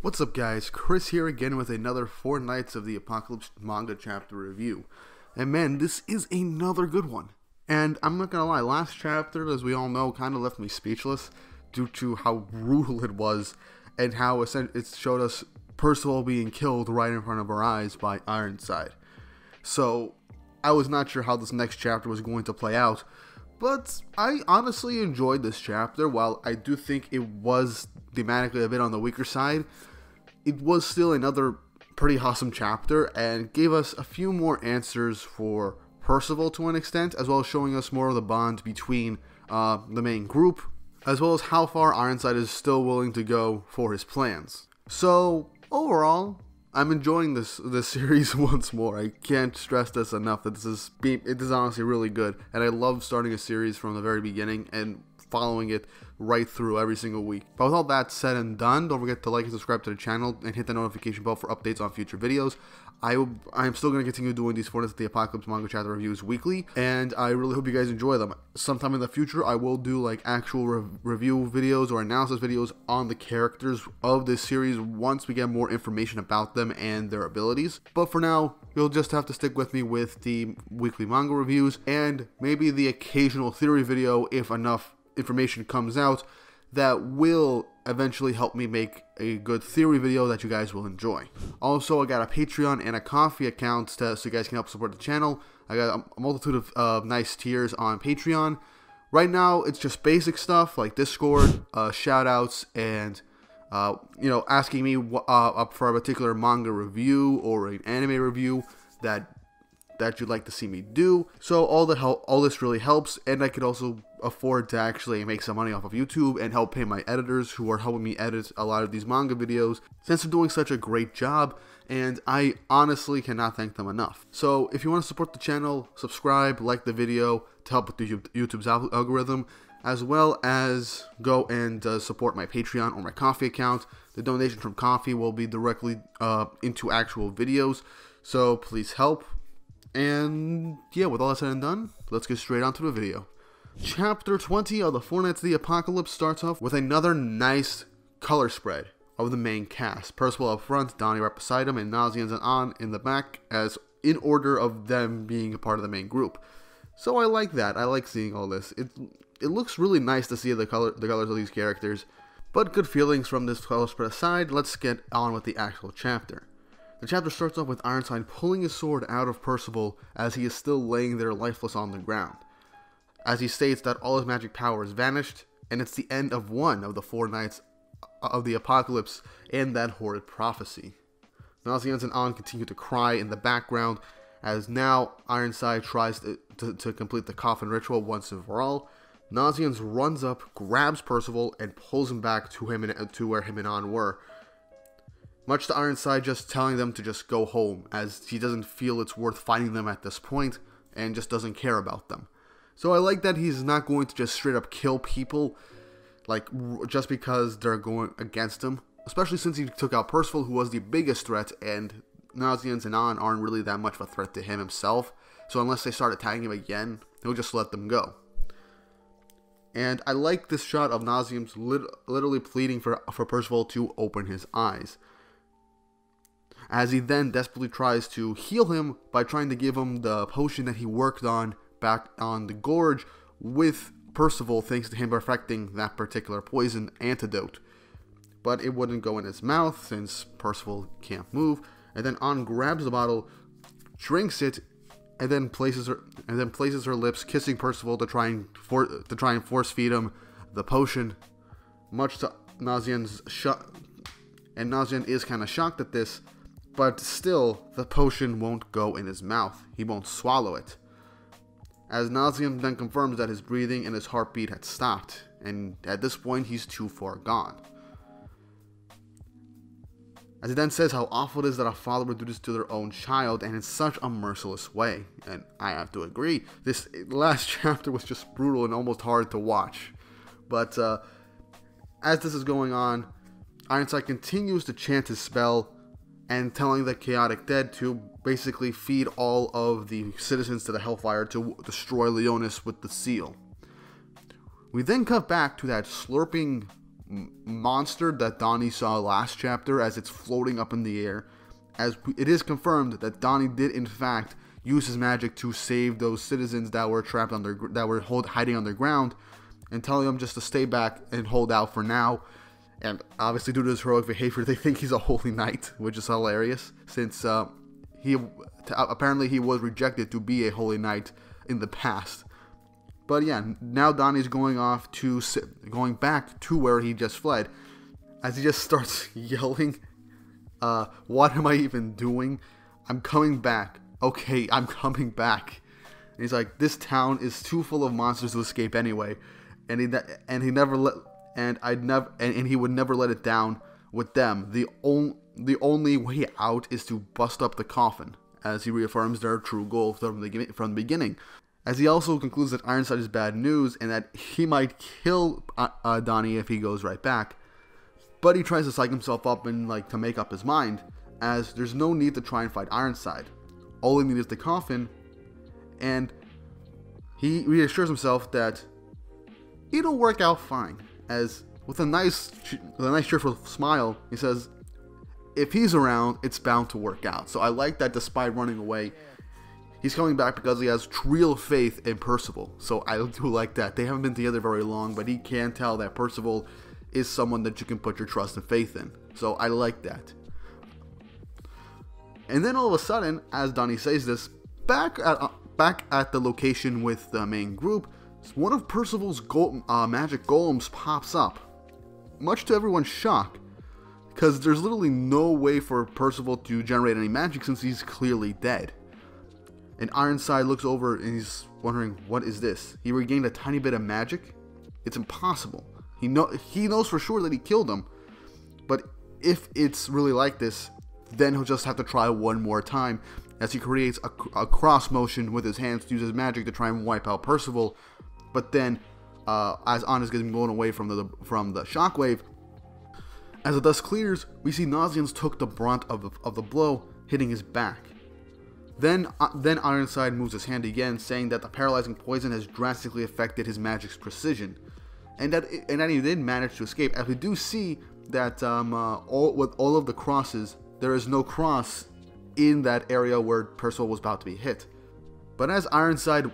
What's up guys, Chris here again with another 4 Knights of the Apocalypse manga chapter review. And man, this is another good one. And I'm not gonna lie, last chapter, as we all know, kind of left me speechless due to how brutal it was and how it showed us Percival being killed right in front of our eyes by Ironside. So I was not sure how this next chapter was going to play out, but I honestly enjoyed this chapter. While I do think it was thematically a bit on the weaker side, it was still another pretty awesome chapter and gave us a few more answers for Percival to an extent, as well as showing us more of the bond between the main group, as well as how far Ironside is still willing to go for his plans. So overall, I'm enjoying this series once more. I can't stress this enough that it is honestly really good, and I love starting a series from the very beginning and following it right through every single week. But with all that said and done, don't forget to like and subscribe to the channel and hit the notification bell for updates on future videos. I'm still going to continue doing these 4 Knights of the Apocalypse manga chapter reviews weekly, and I really hope you guys enjoy them. Sometime in the future, I will do like actual review videos or analysis videos on the characters of this series once we get more information about them and their abilities. But for now, you'll just have to stick with me with the weekly manga reviews and maybe the occasional theory video if enough information comes out that will eventually help me make a good theory video that you guys will enjoy. Also, I got a Patreon and a Ko-fi account so you guys can help support the channel. I got a multitude of nice tiers on Patreon. Right now, it's just basic stuff like Discord, shoutouts, and asking me up for a particular manga review or an anime review that you'd like to see me do. So all this really helps, and I could also afford to actually make some money off of YouTube and help pay my editors who are helping me edit a lot of these manga videos, since they're doing such a great job, and I honestly cannot thank them enough. So if you want to support the channel, subscribe, like the video to help with the YouTube's algorithm, as well as go and support my Patreon or my Ko-fi account. The donation from Ko-fi will be directly into actual videos, so please help. And yeah, with all that said and done, let's get straight onto the video. Chapter 20 of the 4 Knights of the Apocalypse starts off with another nice color spread of the main cast. Percival up front, Donnie right beside him, and Nazians and An in the back, as in order of them being a part of the main group. So I like that. I like seeing all this. It looks really nice to see the colors of these characters. But good feelings from this color spread aside, let's get on with the actual chapter. The chapter starts off with Ironside pulling his sword out of Percival as he is still laying there lifeless on the ground, as he states that all his magic power has vanished, and it's the end of one of the 4 Knights of the Apocalypse and that horrid prophecy. Nazians and An continue to cry in the background, as now Ironside tries to complete the coffin ritual once and for all. Nazians runs up, grabs Percival, and pulls him back to where him and An were, much to Ironside just telling them to just go home, as he doesn't feel it's worth fighting them at this point, and just doesn't care about them. So I like that he's not going to just straight up kill people, like, just because they're going against him, especially since he took out Percival, who was the biggest threat, and Nazians and An aren't really that much of a threat to him himself, so unless they start attacking him again, he'll just let them go. And I like this shot of Nazians literally pleading for Percival to open his eyes, as he then desperately tries to heal him by trying to give him the potion that he worked on back on the gorge with Percival, thanks to him perfecting that particular poison antidote. But it wouldn't go in his mouth since Percival can't move, and then An grabs the bottle, drinks it, and then places her lips, kissing Percival to try and force feed him the potion, much to Nazian's shock. And Nazian is kind of shocked at this, but still, the potion won't go in his mouth. He won't swallow it, as Nazian then confirms that his breathing and his heartbeat had stopped, and at this point, he's too far gone. As he then says how awful it is that a father would do this to their own child, and in such a merciless way. And I have to agree, this last chapter was just brutal and almost hard to watch. But as this is going on, Ironside continues to chant his spell, and telling the Chaotic Dead to basically feed all of the citizens to the Hellfire to destroy Leonis with the seal. We then cut back to that slurping monster that Donnie saw last chapter as it's floating up in the air. As it is confirmed that Donnie did in fact use his magic to save those citizens that were trapped hiding underground, and telling them just to stay back and hold out for now. And obviously, due to his heroic behavior, they think he's a holy knight, which is hilarious, since apparently he was rejected to be a holy knight in the past. But yeah, now Donnie's going back to where he just fled, as he just starts yelling, "What am I even doing? I'm coming back. Okay, I'm coming back." And he's like, "This town is too full of monsters to escape anyway," and he would never let it down with them. The only way out is to bust up the coffin, as he reaffirms their true goal from the beginning. As he also concludes that Ironside is bad news and that he might kill Donnie if he goes right back. But he tries to psych himself up and to make up his mind, as there's no need to try and fight Ironside. All he needs is the coffin, and he reassures himself that it'll work out fine. As with a nice cheerful smile, he says, if he's around, it's bound to work out. So I like that despite running away, he's coming back because he has real faith in Percival. So I do like that. They haven't been together very long, but he can tell that Percival is someone that you can put your trust and faith in. So I like that. And then all of a sudden, as Donnie says this, back at the location with the main group, one of Percival's magic golems pops up, much to everyone's shock, because there's literally no way for Percival to generate any magic since he's clearly dead. And Ironside looks over and he's wondering, what is this? He regained a tiny bit of magic? It's impossible. He knows for sure that he killed him, but if it's really like this, then he'll just have to try one more time, as he creates a cross motion with his hands to use his magic to try and wipe out Percival. But then, as Anna is getting blown away from the shockwave, as the dust clears, we see Nazians took the brunt of the blow, hitting his back. Then Ironside moves his hand again, saying that the paralyzing poison has drastically affected his magic's precision, and that he did manage to escape. As we do see that with all of the crosses, there is no cross in that area where Percival was about to be hit. But as Ironside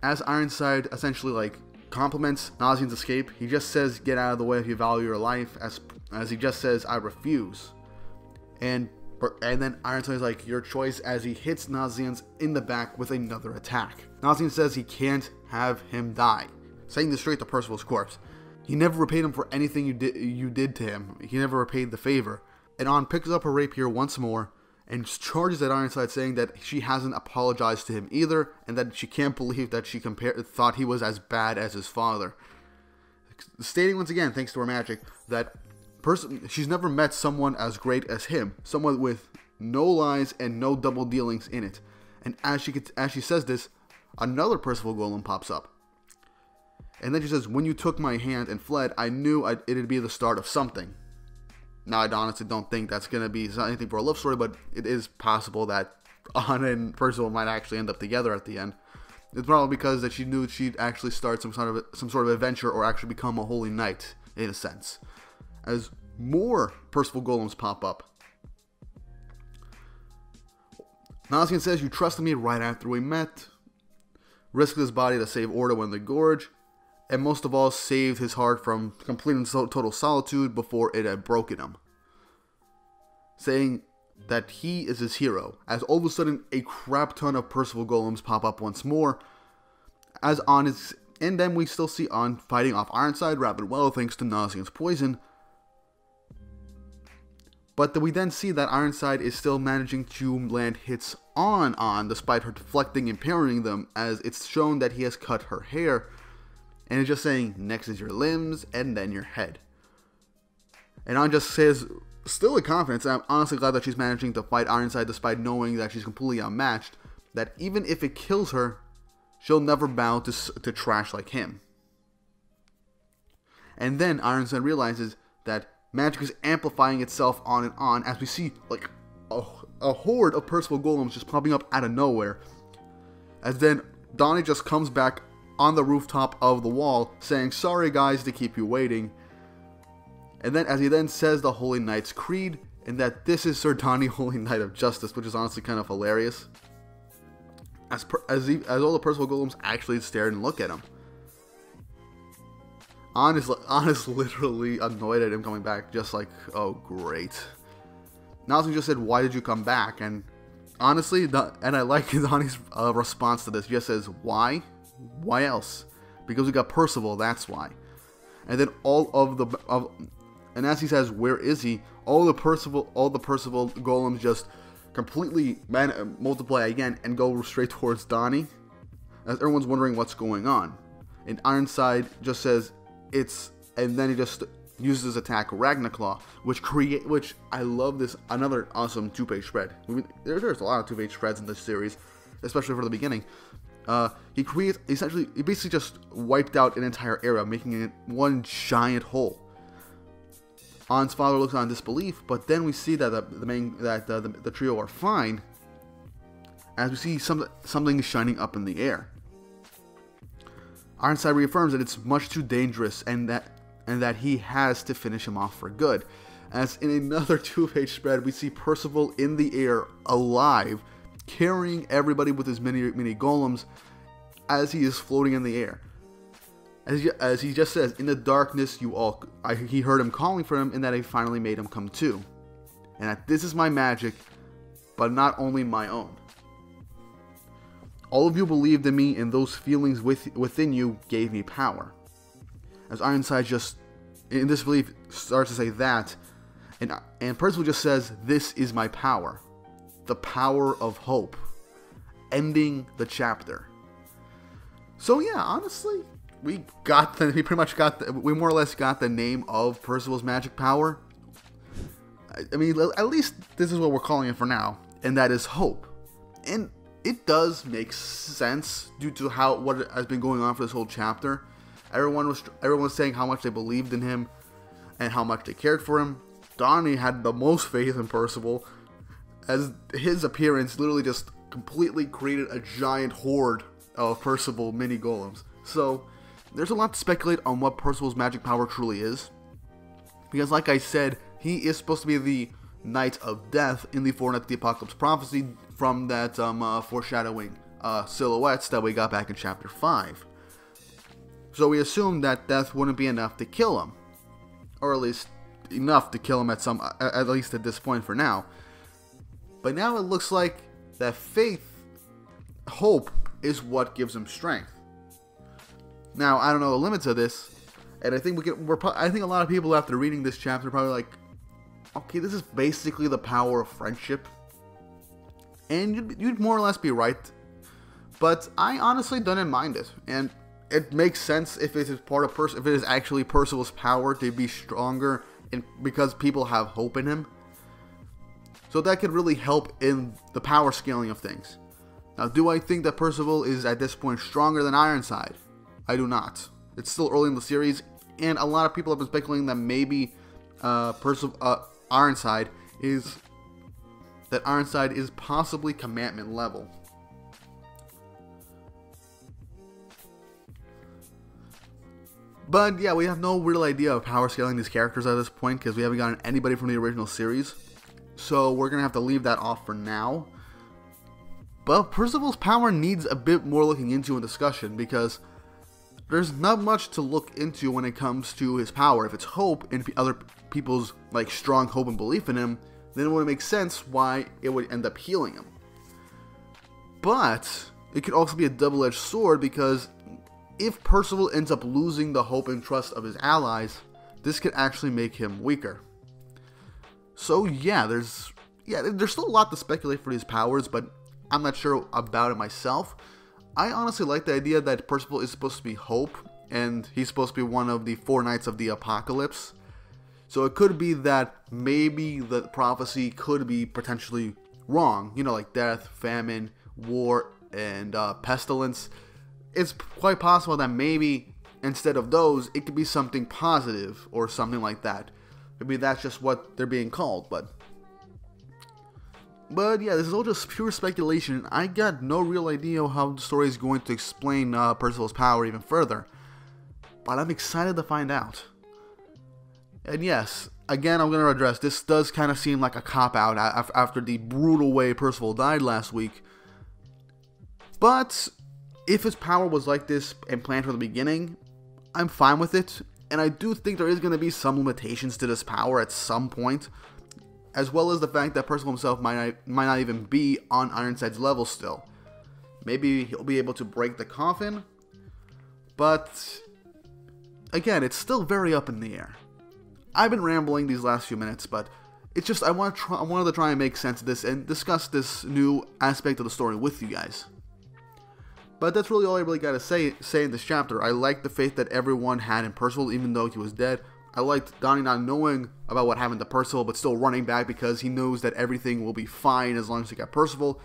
essentially compliments Nazian's escape, he just says, "Get out of the way if you value your life," as he just says, "I refuse." And then Ironside is like, "Your choice," as he hits Nazian in the back with another attack. Nazian says he can't have him die, saying this straight to Percival's corpse. He never repaid him for anything you did to him. He never repaid the favor. And Anne picks up her rapier once more and charges at Ironside, saying that she hasn't apologized to him either, and that she can't believe that she thought he was as bad as his father. Stating once again, thanks to her magic, that she's never met someone as great as him, someone with no lies and no double dealings in it. And as she says this, another Percival golem pops up. And then she says, "When you took my hand and fled, I knew it'd be the start of something." Now, I honestly don't think that's going to be anything for a love story, but it is possible that Anna and Percival might actually end up together at the end. It's probably because that she knew she'd actually start some sort of adventure or actually become a holy knight, in a sense. As more Percival golems pop up. Nazian says, "You trusted me right after we met, risked his body to save Ordo in the Gorge, and most of all, saved his heart from complete and total solitude before it had broken him." Saying that he is his hero, as all of a sudden a crap ton of Percival golems pop up once more, and then we still see An fighting off Ironside rather well thanks to Nazian's poison. But we then see that Ironside is still managing to land hits on An despite her deflecting and parrying them, as it's shown that he has cut her hair. And it's just saying, next is your limbs, and then your head. And Anne just says, still with confidence, and I'm honestly glad that she's managing to fight Ironside despite knowing that she's completely outmatched, that even if it kills her, she'll never bow to trash like him. And then Ironside realizes that magic is amplifying itself on and on, as we see a horde of Percival golems just popping up out of nowhere. As then Donnie just comes back on the rooftop of the wall, saying, "Sorry guys to keep you waiting." And then, as he then says the Holy Knight's Creed, and that this is Sir Donny, Holy Knight of Justice, which is honestly kind of hilarious. As all the Percival golems actually stare and look at him. Honest literally annoyed at him coming back, just like, oh great. Nosley just said, why did you come back? And honestly, and I like Donnie's response to this. He just says, why? Why else? Because we got Percival, that's why. And then and as he says, where is he? All the Percival golems just completely multiply again and go straight towards Donnie, as everyone's wondering what's going on. And Ironside just says and then he just uses his attack Ragnaclaw, which I love this, another awesome 2-page spread. There's a lot of 2-page spreads in this series, especially for the beginning. He basically just wiped out an entire area, making it one giant hole. Ann's father looks on in disbelief, but then we see that the trio are fine, as we see something shining up in the air. Ironside reaffirms that it's much too dangerous and that he has to finish him off for good. As in another 2-page spread, we see Percival in the air, alive, carrying everybody with his mini golems as he is floating in the air. As he just says, in the darkness he heard him calling for him, and that he finally made him come to. And that this is my magic, but not only my own. All of you believed in me, and those feelings within you gave me power. As Ironside just, in disbelief, starts to say that, and Percival just says, this is my power. The power of hope. Ending the chapter. So yeah, honestly, we more or less got the name of Percival's magic power. I mean, at least this is what we're calling it for now, and that is hope. And it does make sense due to what has been going on for this whole chapter. Everyone was saying how much they believed in him and how much they cared for him. Donnie had the most faith in Percival, as his appearance literally just completely created a giant horde of Percival mini golems. So there's a lot to speculate on what Percival's magic power truly is, because like I said, he is supposed to be the Knight of Death in the Four Knights of the Apocalypse prophecy from that foreshadowing silhouettes that we got back in chapter 5. So we assumed that death wouldn't be enough to kill him, or at least enough to kill him at least at this point for now. But now it looks like that hope is what gives him strength. Now, I don't know the limits of this, and I think I think a lot of people after reading this chapter are probably like, okay, this is basically the power of friendship. And you'd more or less be right. But I honestly don't mind it, and it makes sense if it is actually Percival's power to be stronger, because people have hope in him. So that could really help in the power scaling of things. Now, do I think that Percival is at this point stronger than Ironside? I do not. It's still early in the series, and a lot of people have been speculating that maybe Ironside is possibly commandment level. But yeah, we have no real idea of power scaling these characters at this point, because we haven't gotten anybody from the original series. So we're going to have to leave that off for now. But Percival's power needs a bit more looking into and discussion, because there's not much to look into when it comes to his power. If it's hope and other people's strong hope and belief in him, then it would make sense why it would end up healing him. But it could also be a double-edged sword, because if Percival ends up losing the hope and trust of his allies, this could actually make him weaker. So yeah, there's still a lot to speculate for these powers, but I'm not sure about it myself. I honestly like the idea that Percival is supposed to be hope, and he's supposed to be one of the Four Knights of the Apocalypse. So it could be that maybe the prophecy could be potentially wrong, like death, famine, war, and pestilence. It's quite possible that maybe instead of those, it could be something positive or something like that. Maybe that's just what they're being called, but yeah, this is all just pure speculation. I got no real idea how the story is going to explain Percival's power even further, but I'm excited to find out. And yes, again, I'm going to address, this does kind of seem like a cop-out after the brutal way Percival died last week. But if his power was like this and planned from the beginning, I'm fine with it. And I do think there is going to be some limitations to this power at some point, as well as the fact that Percival himself might not even be on Ironside's level still. Maybe he'll be able to break the coffin, but again, it's still very up in the air. I've been rambling these last few minutes, but it's just I wanted to try and make sense of this and discuss this new aspect of the story with you guys. But that's really all I really got to say in this chapter. I liked the faith that everyone had in Percival, even though he was dead. I liked Donnie not knowing about what happened to Percival, but still running back because he knows that everything will be fine as long as he got Percival.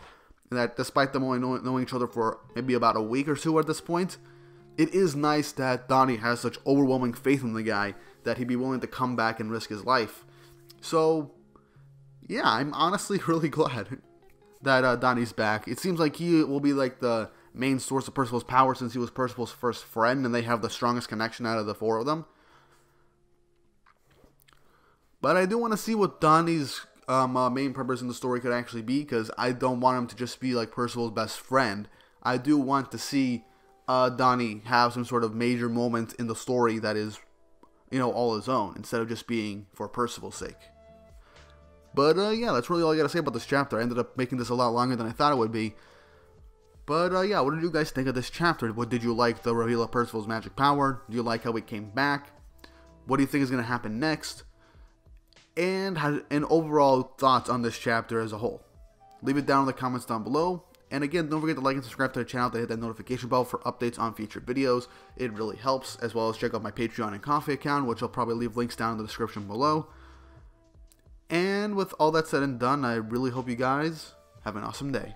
And that despite them only knowing each other for maybe about a week or two at this point, it is nice that Donnie has such overwhelming faith in the guy that he'd be willing to come back and risk his life. So, yeah, I'm honestly really glad that Donnie's back. It seems like he will be like the main source of Percival's power since he was Percival's first friend and they have the strongest connection out of the four of them. But I do want to see what Donnie's main purpose in the story could actually be, because I don't want him to just be like Percival's best friend. I do want to see Donnie have some sort of major moment in the story that is, all his own, instead of just being for Percival's sake. But yeah, that's really all I got to say about this chapter. I ended up making this a lot longer than I thought it would be. But yeah, what did you guys think of this chapter? What did you like the reveal of Percival's magic power? Do you like how he came back? What do you think is going to happen next? And overall thoughts on this chapter as a whole. Leave it down in the comments down below. And again, don't forget to like and subscribe to the channel to hit that notification bell for updates on future videos. It really helps, as well as check out my Patreon and Ko-fi account, which I'll probably leave links down in the description below. And with all that said and done, I really hope you guys have an awesome day.